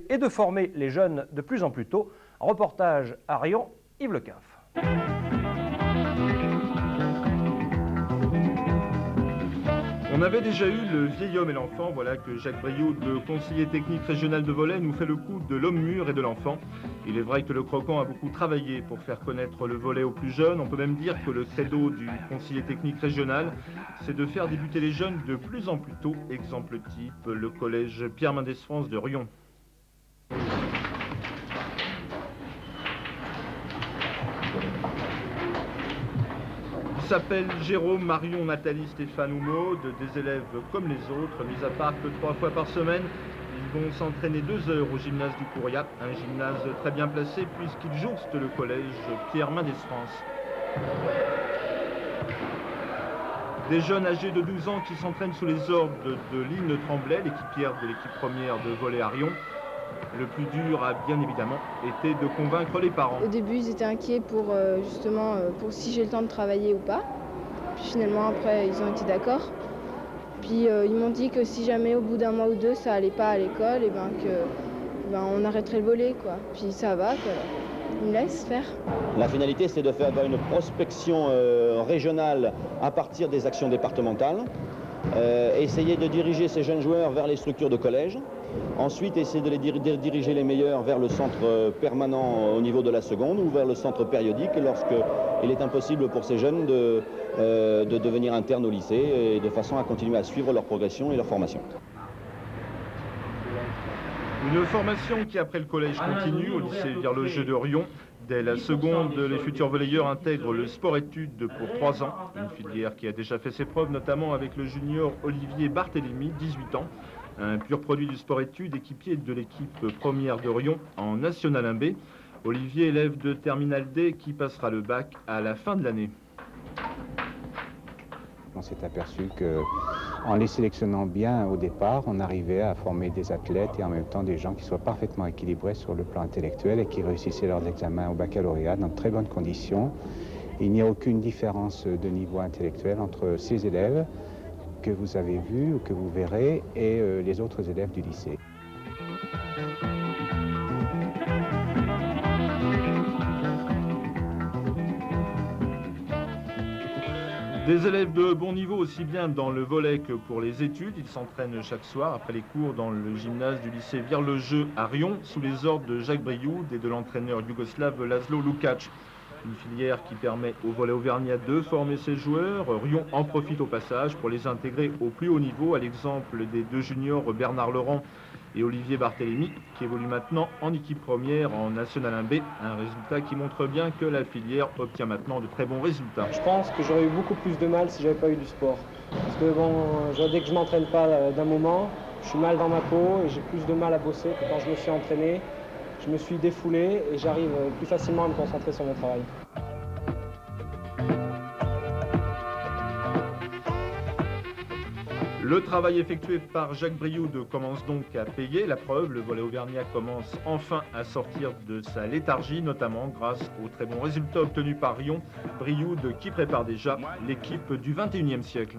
et de former les jeunes de plus en plus tôt. Reportage à Riom, Yves Lecoeuf. On avait déjà eu le vieil homme et l'enfant, voilà que Jacques Brioude, le conseiller technique régional de volley, nous fait le coup de l'homme mûr et de l'enfant. Il est vrai que le Croquant a beaucoup travaillé pour faire connaître le volley aux plus jeunes. On peut même dire que le credo du conseiller technique régional, c'est de faire débuter les jeunes de plus en plus tôt. Exemple type, le collège Pierre Mendès France de Riom. Ils s'appellent Jérôme, Marion, Nathalie, Stéphane ou Maud, des élèves comme les autres, mis à part que 3 fois par semaine, ils vont s'entraîner 2 heures au gymnase du Couriat, un gymnase très bien placé puisqu'il jouxte le collège Pierre Mendès France. Des jeunes âgés de 12 ans qui s'entraînent sous les ordres de Line Tremblay, l'équipière de l'équipe première de volley à Riom. Le plus dur a bien évidemment été de convaincre les parents. Au début, ils étaient inquiets pour justement pour si j'ai le temps de travailler ou pas. Puis finalement, après, ils ont été d'accord. Puis ils m'ont dit que si jamais au bout d'un mois ou 2, ça allait pas à l'école, et on arrêterait le volley, quoi. Puis ça va, quoi. Ils me laissent faire. La finalité, c'est de faire une prospection régionale à partir des actions départementales. Essayer de diriger ces jeunes joueurs vers les structures de collège. Ensuite, essayer de diriger les meilleurs vers le centre permanent au niveau de la seconde ou vers le centre périodique lorsqu'il est impossible pour ces jeunes de devenir internes au lycée et de façon à continuer à suivre leur progression et leur formation. Une formation qui, après le collège, continue au lycée Virlogeux de Riom. Dès la seconde, les futurs volleyeurs intègrent le sport-études pour 3 ans. Une filière qui a déjà fait ses preuves, notamment avec le junior Olivier Barthélémy, 18 ans. Un pur produit du sport-études, équipier de l'équipe première de Riom en National 1B. Olivier, élève de Terminal D, qui passera le bac à la fin de l'année. On s'est aperçu qu'en les sélectionnant bien au départ, on arrivait à former des athlètes et en même temps des gens qui soient parfaitement équilibrés sur le plan intellectuel et qui réussissaient leurs examens au baccalauréat dans de très bonnes conditions. Il n'y a aucune différence de niveau intellectuel entre ces élèves que vous avez vus ou que vous verrez et les autres élèves du lycée. Des élèves de bon niveau aussi bien dans le volley que pour les études. Ils s'entraînent chaque soir après les cours dans le gymnase du lycée Virlogeux à Riom sous les ordres de Jacques Brioude et de l'entraîneur yougoslave Laszlo Lukács. Une filière qui permet au volley auvergnat de former ses joueurs. Riom en profite au passage pour les intégrer au plus haut niveau, à l'exemple des 2 juniors Bernard Laurent et Olivier Barthélémy, qui évolue maintenant en équipe première en National 1B. Un résultat qui montre bien que la filière obtient maintenant de très bons résultats. Je pense que j'aurais eu beaucoup plus de mal si j'avais pas eu du sport. Parce que dès que je m'entraîne pas d'un moment, je suis mal dans ma peau et j'ai plus de mal à bosser que quand je me suis entraîné. Je me suis défoulé et j'arrive plus facilement à me concentrer sur mon travail. Le travail effectué par Jacques Brioude commence donc à payer. La preuve, le volley auvergnat commence enfin à sortir de sa léthargie, notamment grâce aux très bons résultats obtenus par Riom. Brioude qui prépare déjà l'équipe du 21e siècle.